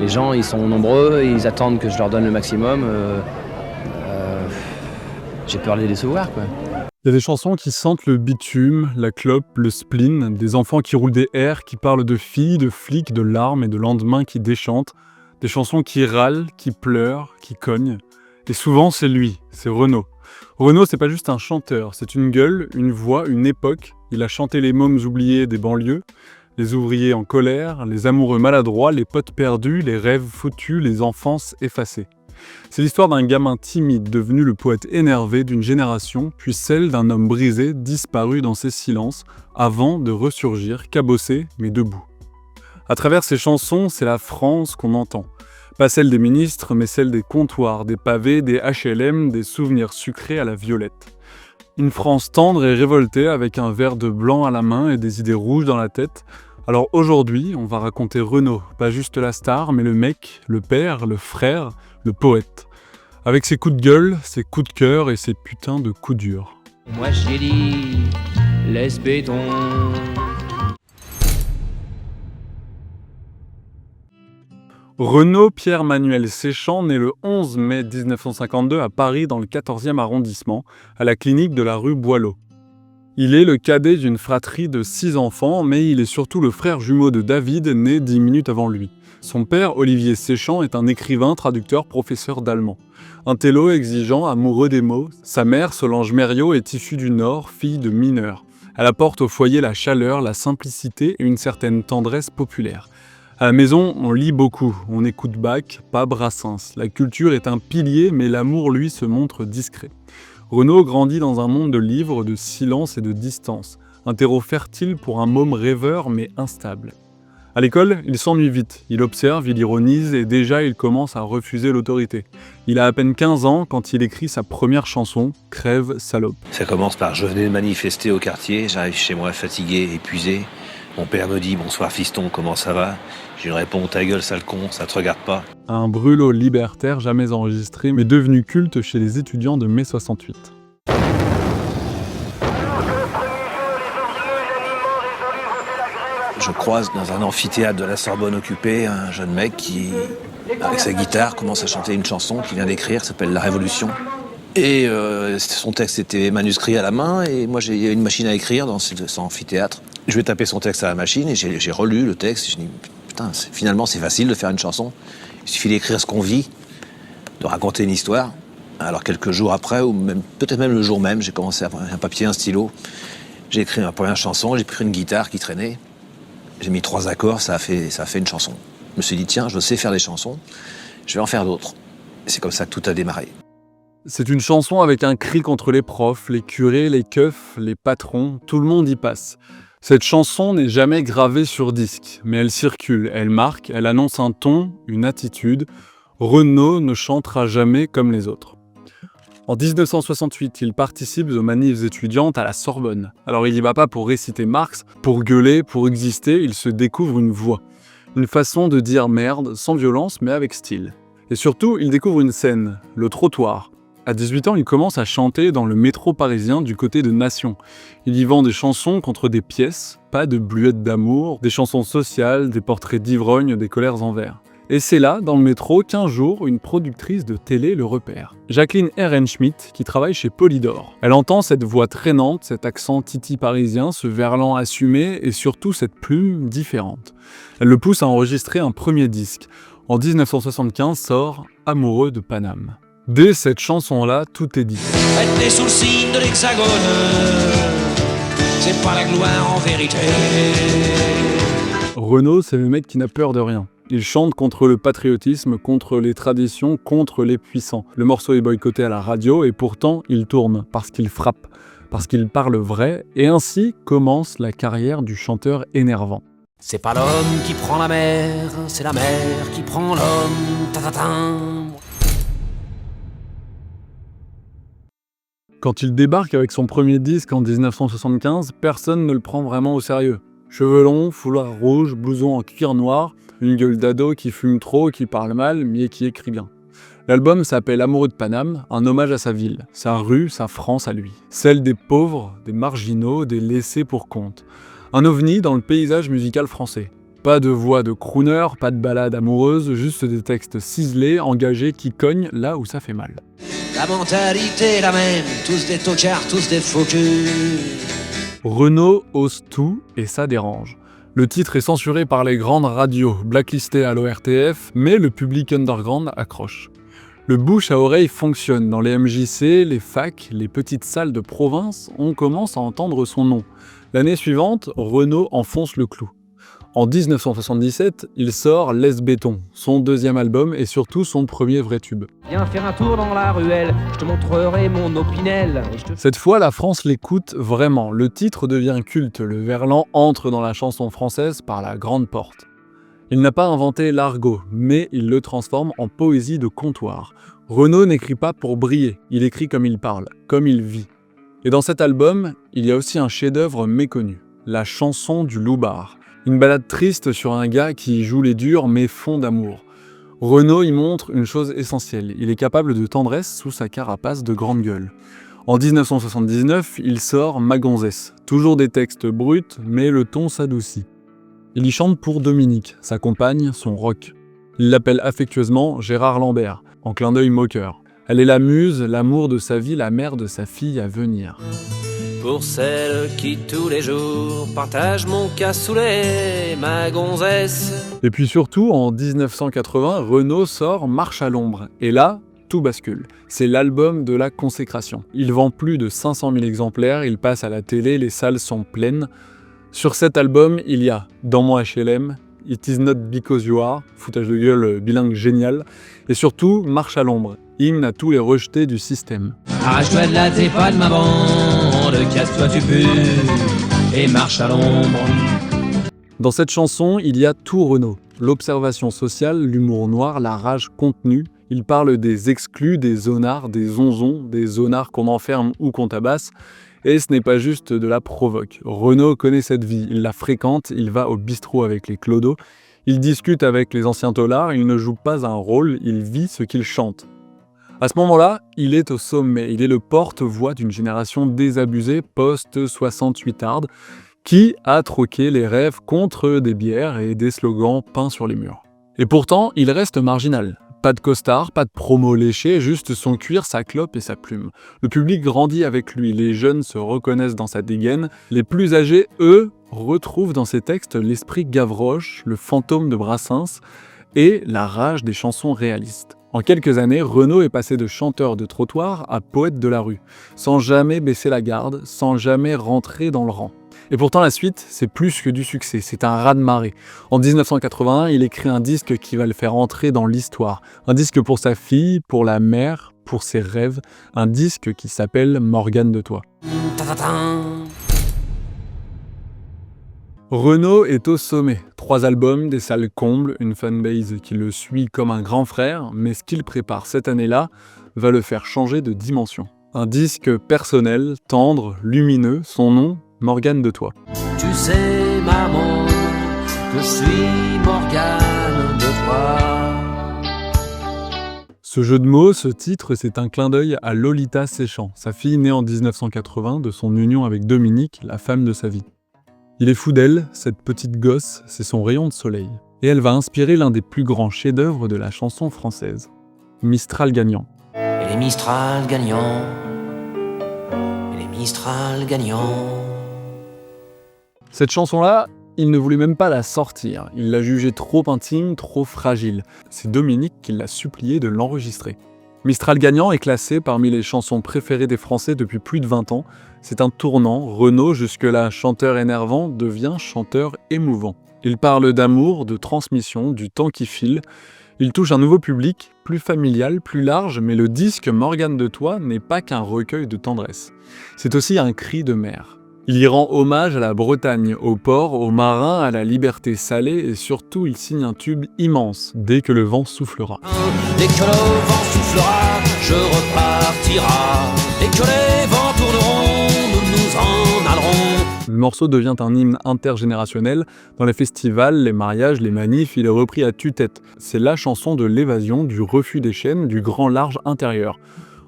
Les gens, ils sont nombreux, ils attendent que je leur donne le maximum. J'ai peur de les décevoir, quoi. Il y a des chansons qui sentent le bitume, la clope, le spleen, des enfants qui roulent des airs, qui parlent de filles, de flics, de larmes et de lendemains qui déchantent, des chansons qui râlent, qui pleurent, qui cognent. Et souvent, c'est lui, c'est Renaud. Renaud, c'est pas juste un chanteur, c'est une gueule, une voix, une époque. Il a chanté les mômes oubliés des banlieues, les ouvriers en colère, les amoureux maladroits, les potes perdus, les rêves foutus, les enfances effacées. C'est l'histoire d'un gamin timide devenu le poète énervé d'une génération, puis celle d'un homme brisé, disparu dans ses silences, avant de ressurgir, cabossé, mais debout. À travers ses chansons, c'est la France qu'on entend. Pas celle des ministres, mais celle des comptoirs, des pavés, des HLM, des souvenirs sucrés à la violette. Une France tendre et révoltée avec un verre de blanc à la main et des idées rouges dans la tête. Alors aujourd'hui, on va raconter Renaud, pas juste la star, mais le mec, le père, le frère, le poète. Avec ses coups de gueule, ses coups de cœur et ses putains de coups durs. Moi j'ai dit, laisse béton. Renaud Pierre-Manuel Séchant naît le 11 mai 1952 à Paris dans le 14e arrondissement, à la clinique de la rue Boileau. Il est le cadet d'une fratrie de 6 enfants, mais il est surtout le frère jumeau de David, né 10 minutes avant lui. Son père, Olivier Séchant, est un écrivain, traducteur, professeur d'allemand. Un télo exigeant, amoureux des mots. Sa mère, Solange Mériot, est issue du Nord, fille de mineurs. Elle apporte au foyer la chaleur, la simplicité et une certaine tendresse populaire. À la maison, on lit beaucoup, on écoute Bach, pas Brassens. La culture est un pilier, mais l'amour, lui, se montre discret. Renaud grandit dans un monde de livres, de silence et de distance. Un terreau fertile pour un môme rêveur, mais instable. À l'école, il s'ennuie vite. Il observe, il ironise et déjà il commence à refuser l'autorité. Il a à peine 15 ans quand il écrit sa première chanson, Crève salope. Ça commence par « Je venais de manifester au quartier, j'arrive chez moi fatigué, épuisé. Mon père me dit « Bonsoir fiston, comment ça va ?» Je lui réponds « Ta gueule sale con, ça te regarde pas ?» Un brûlot libertaire jamais enregistré mais devenu culte chez les étudiants de mai 68. Je croise dans un amphithéâtre de la Sorbonne occupé un jeune mec qui, avec sa guitare, commence à chanter une chanson qu'il vient d'écrire, qui s'appelle « La Révolution ». Et son texte était manuscrit à la main, et moi il y avait une machine à écrire dans cet amphithéâtre. Je vais taper son texte à la machine, et j'ai relu le texte, et je me dis « Putain, finalement c'est facile de faire une chanson. Il suffit d'écrire ce qu'on vit, de raconter une histoire. » Alors quelques jours après, ou même peut-être même le jour même, j'ai commencé à prendre un papier, un stylo. J'ai écrit ma première chanson, j'ai pris une guitare qui traînait. J'ai mis 3 accords, ça a fait une chanson. Je me suis dit, tiens, je sais faire des chansons, je vais en faire d'autres. Et c'est comme ça que tout a démarré. C'est une chanson avec un cri contre les profs, les curés, les keufs, les patrons, tout le monde y passe. Cette chanson n'est jamais gravée sur disque, mais elle circule, elle marque, elle annonce un ton, une attitude. Renaud ne chantera jamais comme les autres. En 1968, il participe aux manifs étudiantes à la Sorbonne. Alors il n'y va pas pour réciter Marx, pour gueuler, pour exister, il se découvre une voix. Une façon de dire merde, sans violence mais avec style. Et surtout, il découvre une scène, le trottoir. À 18 ans, il commence à chanter dans le métro parisien du côté de Nation. Il y vend des chansons contre des pièces, pas de bluettes d'amour, des chansons sociales, des portraits d'ivrogne, des colères en vers. Et c'est là, dans le métro, qu'un jour, une productrice de télé le repère. Jacqueline Ehrenschmidt, qui travaille chez Polydor. Elle entend cette voix traînante, cet accent titi parisien, ce verlan assumé et surtout cette plume différente. Elle le pousse à enregistrer un premier disque. En 1975 sort « Amoureux de Paname ». Dès cette chanson-là, tout est dit. Restez sous le signe de l'hexagone, c'est pas la gloire en vérité. Renaud, c'est le mec qui n'a peur de rien. Il chante contre le patriotisme, contre les traditions, contre les puissants. Le morceau est boycotté à la radio et pourtant il tourne, parce qu'il frappe, parce qu'il parle vrai, et ainsi commence la carrière du chanteur énervant. C'est pas l'homme qui prend la mer, c'est la mer qui prend l'homme. Ta-ta-ta. Quand il débarque avec son premier disque en 1975, personne ne le prend vraiment au sérieux. Cheveux longs, foulard rouge, blouson en cuir noir, une gueule d'ado qui fume trop, qui parle mal, mais qui écrit bien. L'album s'appelle Amoureux de Paname, un hommage à sa ville, sa rue, sa France à lui. Celle des pauvres, des marginaux, des laissés pour compte. Un ovni dans le paysage musical français. Pas de voix de crooner, pas de balade amoureuse, juste des textes ciselés, engagés, qui cognent là où ça fait mal. La mentalité est la même, tous des tocards, tous des faux culs. Renaud ose tout et ça dérange. Le titre est censuré par les grandes radios, blacklisté à l'ORTF, mais le public underground accroche. Le bouche à oreille fonctionne. Dans les MJC, les facs, les petites salles de province, on commence à entendre son nom. L'année suivante, Renaud enfonce le clou. En 1977, il sort Laisse Béton, son deuxième album et surtout son premier vrai tube. Viens faire un tour dans la ruelle, je te montrerai mon opinel. Cette fois, la France l'écoute vraiment. Le titre devient culte, le verlan entre dans la chanson française par la grande porte. Il n'a pas inventé l'argot, mais il le transforme en poésie de comptoir. Renaud n'écrit pas pour briller, il écrit comme il parle, comme il vit. Et dans cet album, il y a aussi un chef-d'œuvre méconnu, la chanson du loupard. Une balade triste sur un gars qui joue les durs mais fond d'amour. Renaud y montre une chose essentielle, il est capable de tendresse sous sa carapace de grande gueule. En 1979, il sort Ma gonzesse, toujours des textes bruts, mais le ton s'adoucit. Il y chante pour Dominique, sa compagne, son rock. Il l'appelle affectueusement Gérard Lambert, en clin d'œil moqueur. Elle est la muse, l'amour de sa vie, la mère de sa fille à venir. Pour celle qui tous les jours partage mon cassoulet, ma gonzesse. Et puis surtout, en 1980, Renaud sort Marche à l'ombre. Et là, tout bascule. C'est l'album de la consécration. Il vend plus de 500 000 exemplaires, il passe à la télé, les salles sont pleines. Sur cet album, il y a Dans mon HLM, It is not because you are, foutage de gueule bilingue génial, et surtout Marche à l'ombre, hymne à tous les rejetés du système. Arrache-toi de là, t'es pas de ma bande, casse-toi tu pues, et marche à l'ombre. Dans cette chanson, il y a tout Renaud. L'observation sociale, l'humour noir, la rage contenue. Il parle des exclus, des zonards, des onzons, des zonards qu'on enferme ou qu'on tabasse. Et ce n'est pas juste de la provoque. Renaud connaît cette vie, il la fréquente, il va au bistrot avec les clodos, il discute avec les anciens taulards, il ne joue pas un rôle, il vit ce qu'il chante. À ce moment-là, il est au sommet, il est le porte-voix d'une génération désabusée post-68arde qui a troqué les rêves contre des bières et des slogans peints sur les murs. Et pourtant, il reste marginal. Pas de costard, pas de promo léché, juste son cuir, sa clope et sa plume. Le public grandit avec lui, les jeunes se reconnaissent dans sa dégaine, les plus âgés, eux, retrouvent dans ses textes l'esprit Gavroche, le fantôme de Brassens et la rage des chansons réalistes. En quelques années, Renaud est passé de chanteur de trottoir à poète de la rue, sans jamais baisser la garde, sans jamais rentrer dans le rang. Et pourtant la suite, c'est plus que du succès, c'est un raz-de-marée. En 1981, il écrit un disque qui va le faire entrer dans l'histoire. Un disque pour sa fille, pour la mère, pour ses rêves. Un disque qui s'appelle Morgane de Toi. Renaud est au sommet. 3 albums, des salles combles, une fanbase qui le suit comme un grand frère, mais ce qu'il prépare cette année-là va le faire changer de dimension. Un disque personnel, tendre, lumineux, son nom, Morgane de Toi. Tu sais, maman, que je suis Morgane de Toi. Ce jeu de mots, ce titre, c'est un clin d'œil à Lolita Séchant, sa fille née en 1980 de son union avec Dominique, la femme de sa vie. Il est fou d'elle, cette petite gosse, c'est son rayon de soleil. Et elle va inspirer l'un des plus grands chefs-d'œuvre de la chanson française, Mistral gagnant. Et les Mistral gagnants, et les Mistral gagnants. Cette chanson-là, il ne voulait même pas la sortir. Il l'a jugée trop intime, trop fragile. C'est Dominique qui l'a supplié de l'enregistrer. Mistral gagnant est classé parmi les chansons préférées des Français depuis plus de 20 ans. C'est un tournant. Renaud, jusque-là chanteur énervant, devient chanteur émouvant. Il parle d'amour, de transmission, du temps qui file. Il touche un nouveau public, plus familial, plus large, mais le disque Morgane de Toi n'est pas qu'un recueil de tendresse. C'est aussi un cri de mer. Il y rend hommage à la Bretagne, au port, aux marins, à la liberté salée et surtout il signe un tube immense, Dès que le vent soufflera. Dès que le vent soufflera, je repartira. Dès que les vents tourneront, nous nous en allerons. Le morceau devient un hymne intergénérationnel. Dans les festivals, les mariages, les manifs, il est repris à tue-tête. C'est la chanson de l'évasion, du refus des chaînes, du grand large intérieur.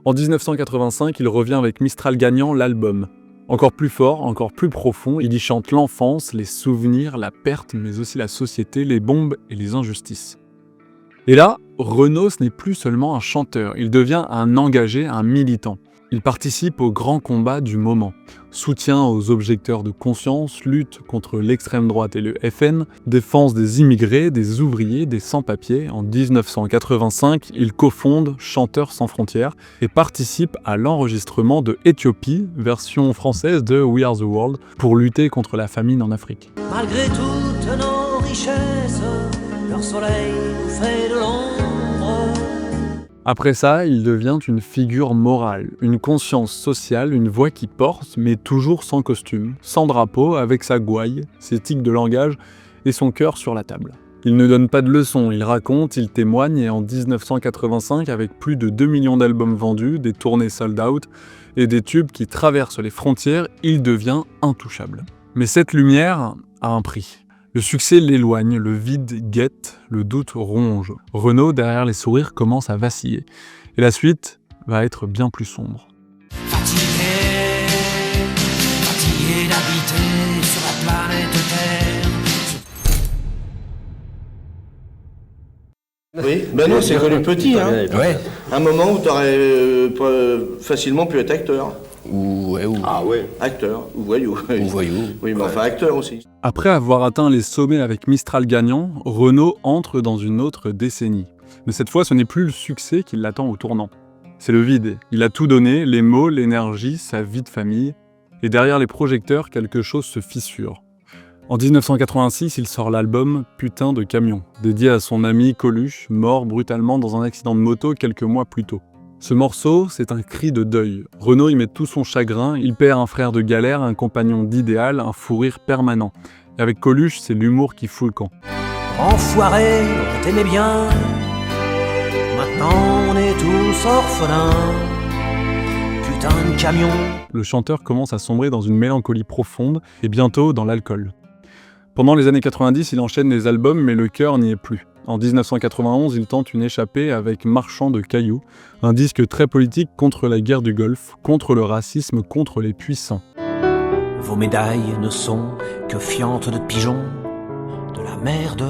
En 1985, il revient avec Mistral gagnant, l'album. Encore plus fort, encore plus profond, il y chante l'enfance, les souvenirs, la perte, mais aussi la société, les bombes et les injustices. Et là, Renaud, ce n'est plus seulement un chanteur, il devient un engagé, un militant. Il participe aux grands combats du moment. Soutien aux objecteurs de conscience, lutte contre l'extrême droite et le FN, défense des immigrés, des ouvriers, des sans-papiers. En 1985, il cofonde Chanteurs sans frontières et participe à l'enregistrement de Éthiopie, version française de We Are the World, pour lutter contre la famine en Afrique. Malgré toutes nos richesses, leur soleil nous fait de l'ombre. Après ça, il devient une figure morale, une conscience sociale, une voix qui porte, mais toujours sans costume, sans drapeau, avec sa gouaille, ses tics de langage et son cœur sur la table. Il ne donne pas de leçons, il raconte, il témoigne, et en 1985, avec plus de 2 millions d'albums vendus, des tournées sold out et des tubes qui traversent les frontières, il devient intouchable. Mais cette lumière a un prix. Le succès l'éloigne, le vide guette, le doute ronge. Renaud, derrière les sourires, commence à vaciller. Et la suite va être bien plus sombre. Fatigué, fatigué d'habiter sur la planète Terre. Oui, ben non, c'est connu petit, hein. Ouais. Un moment où t'aurais facilement pu être acteur. Ah ouais. Acteur, ou voyou. Ou voyou. Oui, mais enfin acteur aussi. Après avoir atteint les sommets avec Mistral gagnant, Renaud entre dans une autre décennie. Mais cette fois, ce n'est plus le succès qui l'attend au tournant. C'est le vide. Il a tout donné, les mots, l'énergie, sa vie de famille. Et derrière les projecteurs, quelque chose se fissure. En 1986, il sort l'album Putain de camion, dédié à son ami Coluche, mort brutalement dans un accident de moto quelques mois plus tôt. Ce morceau, c'est un cri de deuil. Renaud y met tout son chagrin, il perd un frère de galère, un compagnon d'idéal, un fou rire permanent. Et avec Coluche, c'est l'humour qui fout le camp. Enfoiré, on t'aimait bien. Maintenant on est tous orphelins. Putain de camion. Le chanteur commence à sombrer dans une mélancolie profonde et bientôt dans l'alcool. Pendant les années 90, il enchaîne les albums, mais le cœur n'y est plus. En 1991, il tente une échappée avec Marchand de cailloux, un disque très politique contre la guerre du Golfe, contre le racisme, contre les puissants. Vos médailles ne sont que fientes de pigeons, de la merde.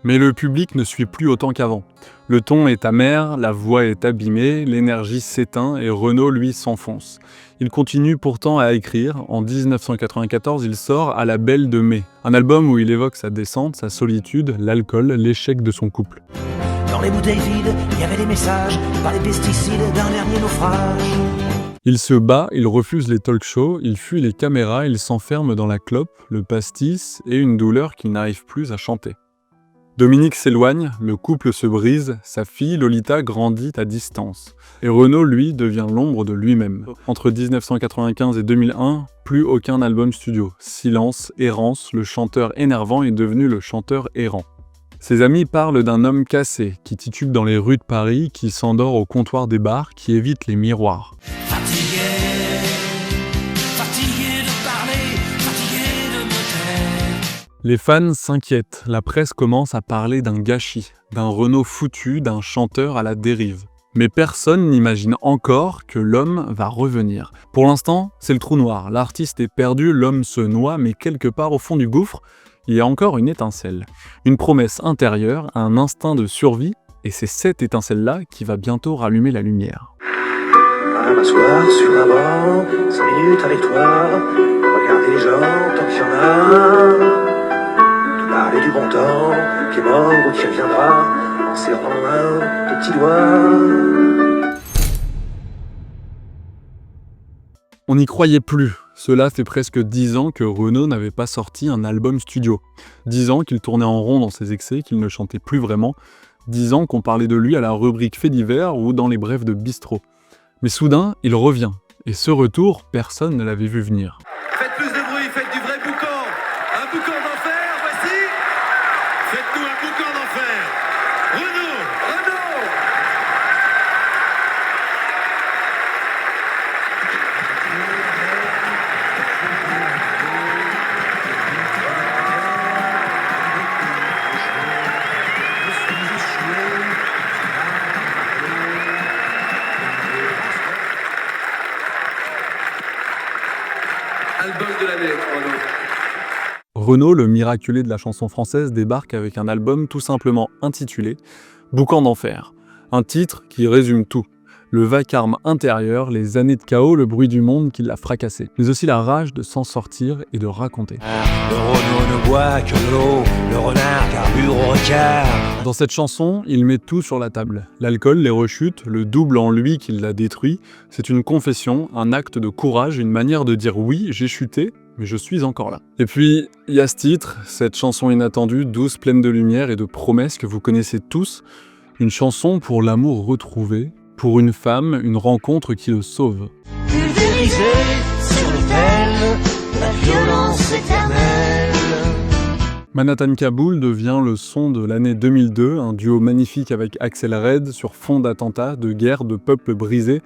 Mais le public ne suit plus autant qu'avant. Le ton est amer, la voix est abîmée, l'énergie s'éteint et Renaud, lui, s'enfonce. Il continue pourtant à écrire. En 1994, il sort À la belle de mai, un album où il évoque sa descente, sa solitude, l'alcool, l'échec de son couple. Dans les bouteilles vides, il y avait des messages par les pesticides d'un dernier naufrage. Il se bat, il refuse les talk-shows, il fuit les caméras, il s'enferme dans la clope, le pastis et une douleur qu'il n'arrive plus à chanter. Dominique s'éloigne, le couple se brise, sa fille Lolita grandit à distance. Et Renaud, lui, devient l'ombre de lui-même. Entre 1995 et 2001, plus aucun album studio. Silence, errance, le chanteur énervant est devenu le chanteur errant. Ses amis parlent d'un homme cassé, qui titube dans les rues de Paris, qui s'endort au comptoir des bars, qui évite les miroirs. Fatigué, fatigué de parler, fatigué de me taire. Les fans s'inquiètent, la presse commence à parler d'un gâchis, d'un Renaud foutu, d'un chanteur à la dérive. Mais personne n'imagine encore que l'homme va revenir. Pour l'instant, c'est le trou noir, l'artiste est perdu, l'homme se noie, mais quelque part au fond du gouffre, il y a encore une étincelle. Une promesse intérieure, un instinct de survie, et c'est cette étincelle-là qui va bientôt rallumer la lumière. M'asseoir sur un banc, 5 minutes avec toi, regarder les gens tant qu'il y en a. Te parler du bon temps, qui est mort ou qui reviendra, en serrant tes petits doigts. On n'y croyait plus. Cela fait presque 10 ans que Renaud n'avait pas sorti un album studio. 10 ans qu'il tournait en rond dans ses excès, qu'il ne chantait plus vraiment. 10 ans qu'on parlait de lui à la rubrique Faits divers ou dans les brefs de bistrot. Mais soudain, il revient. Et ce retour, personne ne l'avait vu venir. Faites plus de bruit, faites du vrai boucan. Un boucan d'enfer, voici. Faites-nous un boucan d'enfer. Renaud, Renaud. Renaud, le miraculé de la chanson française, débarque avec un album tout simplement intitulé « Boucan d'enfer ». Un titre qui résume tout. Le vacarme intérieur, les années de chaos, le bruit du monde qui l'a fracassé. Mais aussi la rage de s'en sortir et de raconter. Le Renaud ne boit que de l'eau, le renard carbure au regard. Dans cette chanson, il met tout sur la table. L'alcool, les rechutes, le double en lui qui l'a détruit. C'est une confession, un acte de courage, une manière de dire oui, j'ai chuté, mais je suis encore là. Et puis, il y a ce titre, cette chanson inattendue, douce, pleine de lumière et de promesses que vous connaissez tous. Une chanson pour l'amour retrouvé, pour une femme, une rencontre qui le sauve. Pulvérisé sur l'autel, la violence éternelle. Manhattan Kaboul devient le son de l'année 2002, un duo magnifique avec Axel Red sur fond d'attentats, de guerres, de peuples brisés,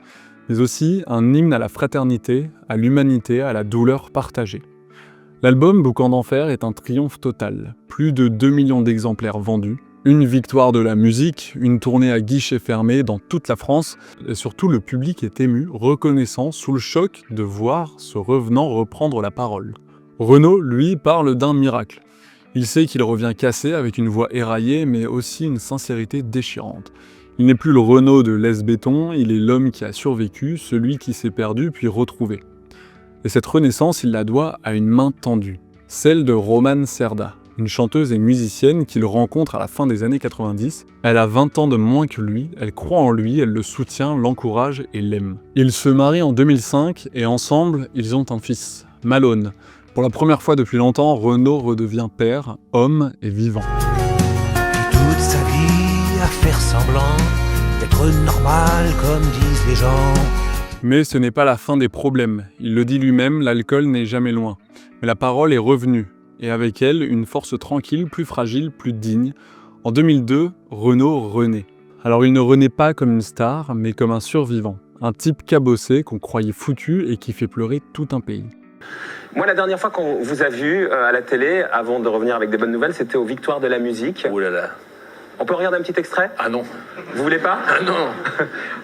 mais aussi un hymne à la fraternité, à l'humanité, à la douleur partagée. L'album Boucan d'enfer est un triomphe total, plus de 2 millions d'exemplaires vendus, une victoire de la musique, une tournée à guichet fermé dans toute la France, et surtout le public est ému, reconnaissant, sous le choc de voir ce revenant reprendre la parole. Renaud, lui, parle d'un miracle. Il sait qu'il revient cassé avec une voix éraillée, mais aussi une sincérité déchirante. Il n'est plus le Renaud de Laisse Béton, il est l'homme qui a survécu, celui qui s'est perdu puis retrouvé. Et cette renaissance, il la doit à une main tendue, celle de Romane Cerda, une chanteuse et musicienne qu'il rencontre à la fin des années 90. Elle a 20 ans de moins que lui, elle croit en lui, elle le soutient, l'encourage et l'aime. Ils se marient en 2005 et ensemble, ils ont un fils, Malone. Pour la première fois depuis longtemps, Renaud redevient père, homme et vivant. Toute sa vie à faire semblant d'être normal comme disent les gens. Mais ce n'est pas la fin des problèmes. Il le dit lui-même, l'alcool n'est jamais loin. Mais la parole est revenue. Et avec elle, une force tranquille, plus fragile, plus digne. En 2002, Renaud renaît. Alors il ne renaît pas comme une star, mais comme un survivant. Un type cabossé qu'on croyait foutu et qui fait pleurer tout un pays. Moi, la dernière fois qu'on vous a vu à la télé, avant de revenir avec des bonnes nouvelles, c'était aux Victoires de la musique. Oh là là. On peut regarder un petit extrait ? Ah non. Vous voulez pas ? Ah non.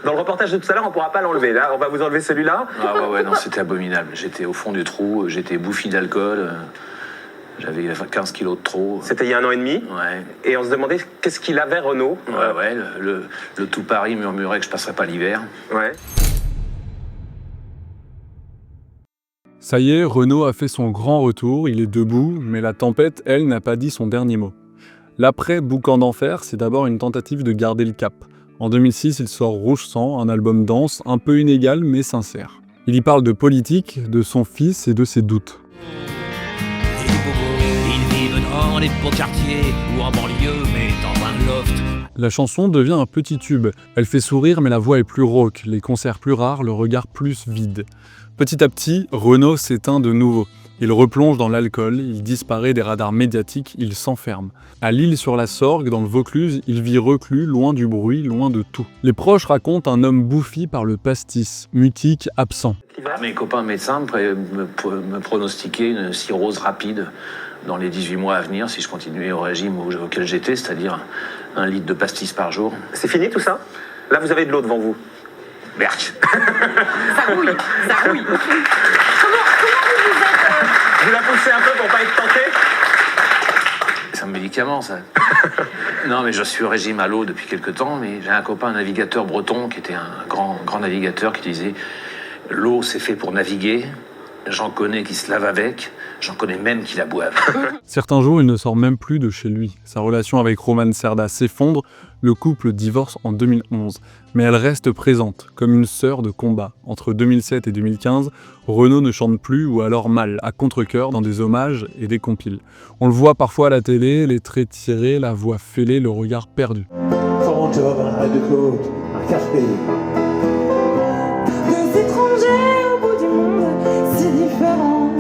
Dans le reportage de tout à l'heure, on pourra pas l'enlever. Là, on va vous enlever celui-là. Ah ouais, non, c'était abominable. J'étais au fond du trou, j'étais bouffi d'alcool. J'avais 15 kilos de trop. C'était il y a 1 an et demi. Ouais. Et on se demandait qu'est-ce qu'il avait, Renaud. Ouais, le tout Paris murmurait que je passerais pas l'hiver. Ouais. Ça y est, Renaud a fait son grand retour, il est debout, mais la tempête, elle, n'a pas dit son dernier mot. L'après Boucan d'enfer, c'est d'abord une tentative de garder le cap. En 2006, il sort Rouge Sang, un album dense, un peu inégal mais sincère. Il y parle de politique, de son fils et de ses doutes. Ils vivent dans les beaux quartiers ou en banlieue, mais dans un loft. La chanson devient un petit tube. Elle fait sourire mais la voix est plus rauque, les concerts plus rares, le regard plus vide. Petit à petit, Renaud s'éteint de nouveau. Il replonge dans l'alcool, il disparaît des radars médiatiques, il s'enferme. À l'Île-sur-la-Sorgue, dans le Vaucluse, il vit reclus, loin du bruit, loin de tout. Les proches racontent un homme bouffi par le pastis, mutique, absent. Mes copains médecins me pronostiquaient une cirrhose rapide dans les 18 mois à venir si je continuais au régime auquel j'étais, c'est-à-dire 1 litre de pastis par jour. C'est fini tout ça ? Là, vous avez de l'eau devant vous. Berk. Ça rouille, ça rouille. Comment vous êtes Vous la poussez un peu pour pas être tenté ? C'est un médicament, ça. Non, mais je suis au régime à l'eau depuis quelque temps, mais j'ai un copain, un navigateur breton, qui était un grand navigateur, qui disait « L'eau, c'est fait pour naviguer. J'en connais qui se lavent avec. J'en connais même qui la boivent. » Certains jours, il ne sort même plus de chez lui. Sa relation avec Romane Cerda s'effondre, le couple divorce en 2011. Mais elle reste présente, comme une sœur de combat. Entre 2007 et 2015, Renaud ne chante plus ou alors mal, à contre-cœur, dans des hommages et des compiles. On le voit parfois à la télé, les traits tirés, la voix fêlée, le regard perdu. Des étrangers au bout du monde, c'est différent.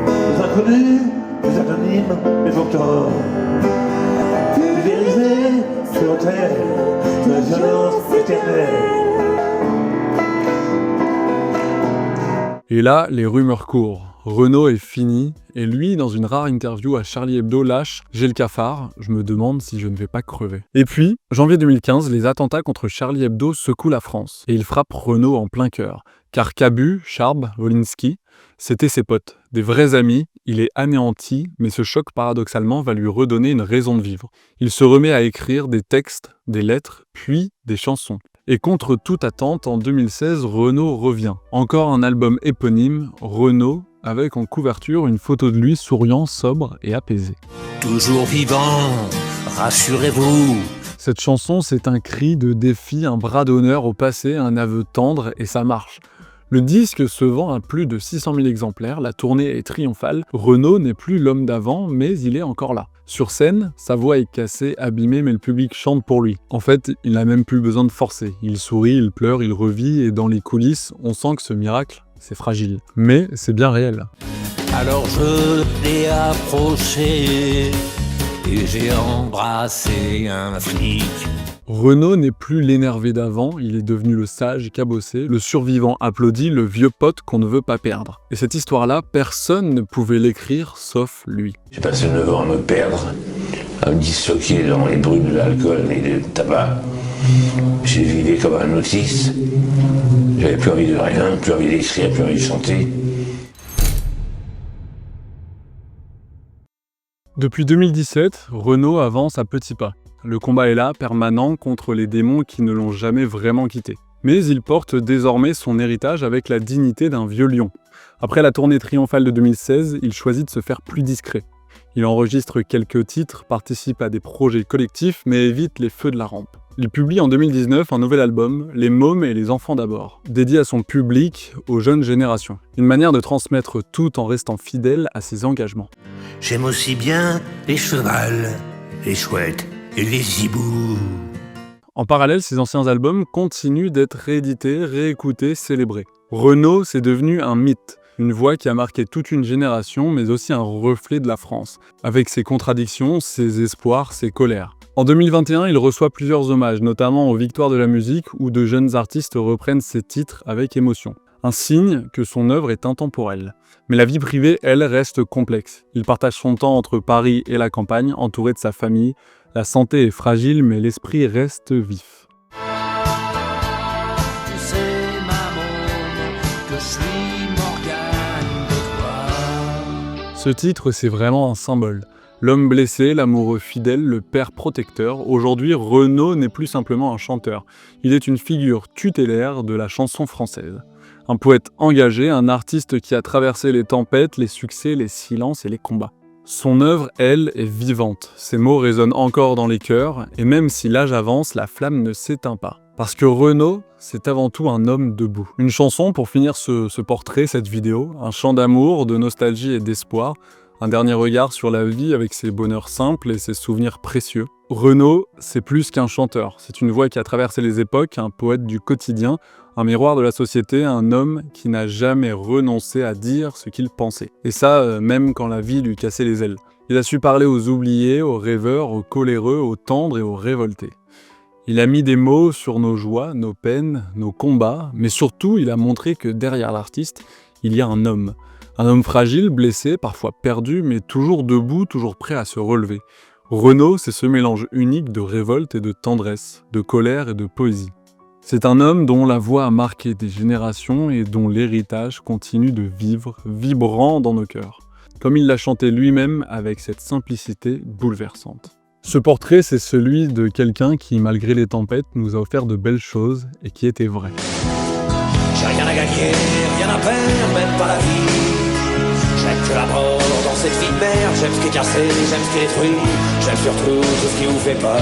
Des inconnus, des anonymes, mais pourtant pulvérisés sur l'autel de la violence éternelle. Et là, les rumeurs courent. Renaud est fini, et lui, dans une rare interview à Charlie Hebdo, lâche « J'ai le cafard, je me demande si je ne vais pas crever ». Et puis, janvier 2015, les attentats contre Charlie Hebdo secouent la France, et ils frappent Renaud en plein cœur. Car Cabu, Charb, Wolinski, c'étaient ses potes, Des vrais amis, il est anéanti, mais ce choc paradoxalement va lui redonner une raison de vivre. Il se remet à écrire des textes, des lettres, puis des chansons. Et contre toute attente, en 2016, Renaud revient. Encore un album éponyme, Renaud, avec en couverture une photo de lui souriant, sobre et apaisé. Toujours vivant, rassurez-vous. Cette chanson, c'est un cri de défi, un bras d'honneur au passé, un aveu tendre, et ça marche. Le disque se vend à plus de 600 000 exemplaires, la tournée est triomphale. Renaud n'est plus l'homme d'avant, mais il est encore là. Sur scène, sa voix est cassée, abîmée, mais le public chante pour lui. En fait, il n'a même plus besoin de forcer. Il sourit, il pleure, il revit, et dans les coulisses, on sent que ce miracle, c'est fragile. Mais c'est bien réel. Alors je l'ai approché et j'ai embrassé un flic. Renaud n'est plus l'énervé d'avant, il est devenu le sage cabossé, le survivant applaudi, le vieux pote qu'on ne veut pas perdre. Et cette histoire-là, personne ne pouvait l'écrire sauf lui. J'ai passé 9 ans à me perdre, à me disloquer dans les bruits de l'alcool et du tabac. J'ai vidé comme un autiste, j'avais plus envie de rien, plus envie d'écrire, plus envie de chanter. Depuis 2017, Renaud avance à petits pas. Le combat est là, permanent, contre les démons qui ne l'ont jamais vraiment quitté. Mais il porte désormais son héritage avec la dignité d'un vieux lion. Après la tournée triomphale de 2016, il choisit de se faire plus discret. Il enregistre quelques titres, participe à des projets collectifs, mais évite les feux de la rampe. Il publie en 2019 un nouvel album, Les Mômes et les Enfants d'abord, dédié à son public, aux jeunes générations. Une manière de transmettre tout en restant fidèle à ses engagements. J'aime aussi bien les chevals, les chouettes et les hiboux. En parallèle, ses anciens albums continuent d'être réédités, réécoutés, célébrés. Renaud, c'est devenu un mythe. Une voix qui a marqué toute une génération, mais aussi un reflet de la France, avec ses contradictions, ses espoirs, ses colères. En 2021, il reçoit plusieurs hommages, notamment aux Victoires de la musique, où de jeunes artistes reprennent ses titres avec émotion. Un signe que son œuvre est intemporelle. Mais la vie privée, elle, reste complexe. Il partage son temps entre Paris et la campagne, entouré de sa famille. La santé est fragile, mais l'esprit reste vif. Tu sais, maman, que je suis Morgane de toi. Ce titre, c'est vraiment un symbole. L'homme blessé, l'amoureux fidèle, le père protecteur. Aujourd'hui, Renaud n'est plus simplement un chanteur. Il est une figure tutélaire de la chanson française. Un poète engagé, un artiste qui a traversé les tempêtes, les succès, les silences et les combats. Son œuvre, elle, est vivante. Ses mots résonnent encore dans les cœurs, et même si l'âge avance, la flamme ne s'éteint pas. Parce que Renaud, c'est avant tout un homme debout. Une chanson pour finir ce portrait, cette vidéo, un chant d'amour, de nostalgie et d'espoir, un dernier regard sur la vie avec ses bonheurs simples et ses souvenirs précieux. Renaud, c'est plus qu'un chanteur, c'est une voix qui a traversé les époques, un poète du quotidien, un miroir de la société, un homme qui n'a jamais renoncé à dire ce qu'il pensait. Et ça, même quand la vie lui cassait les ailes. Il a su parler aux oubliés, aux rêveurs, aux coléreux, aux tendres et aux révoltés. Il a mis des mots sur nos joies, nos peines, nos combats, mais surtout, il a montré que derrière l'artiste, il y a un homme. Un homme fragile, blessé, parfois perdu, mais toujours debout, toujours prêt à se relever. Renaud, c'est ce mélange unique de révolte et de tendresse, de colère et de poésie. C'est un homme dont la voix a marqué des générations et dont l'héritage continue de vivre, vibrant dans nos cœurs. Comme il l'a chanté lui-même avec cette simplicité bouleversante. Ce portrait, c'est celui de quelqu'un qui, malgré les tempêtes, nous a offert de belles choses et qui était vrai. J'ai rien à gagner, rien à perdre, même pas la vie. J'aime que la mort dans cette vie de merde. J'aime ce qui est cassé, j'aime ce qui est détruit. J'aime surtout tout ce qui vous fait peur.